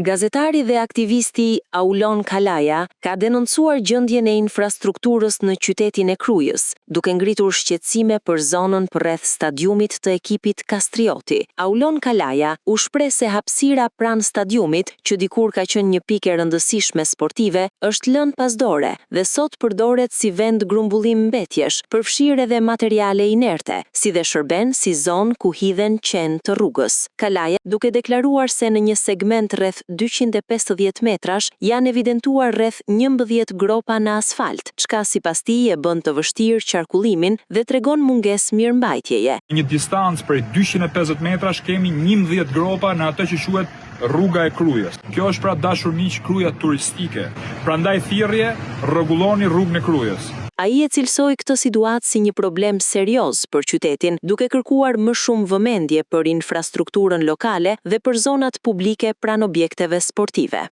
Gazetari dhe aktivisti Aulon Kalaja ka denoncuar gjendjen e infrastrukturës në qytetin e Krujës, duke ngritur shqetësime për zonën përreth stadiumit të ekipit Kastrioti. Aulon Kalaja u shpreh se hapësira pranë stadiumit, që dikur ka qenë një pikë e rëndësishme sportive, është lënë pasdore dhe sot përdoret si vend grumbullim mbetjesh, përfshirë edhe materiale inerte, si dhe shërben si zonë ku hidhen qenë të rrugës. Kalaja, duke deklaruar se në një segment rreth 250 metrash janë evidentuar rreth 11 gropa në asfalt, çka sipas tij e bën të vështirë qarkullimin dhe tregon mungesë mirëmbajtjeje. Në një distancë prej 250 metrash kemi 11 gropa në atë që quhet rruga e Krujës. Kjo është pra dashur miq Kruja turistike. Prandaj thirrje, rregulloni rrugën e Krujës. Ai e cilsoi këtë situatë si një problem serioz për qytetin, duke kërkuar më shumë vëmendje për infrastrukturën lokale dhe për zonat publike pranë objekteve sportive.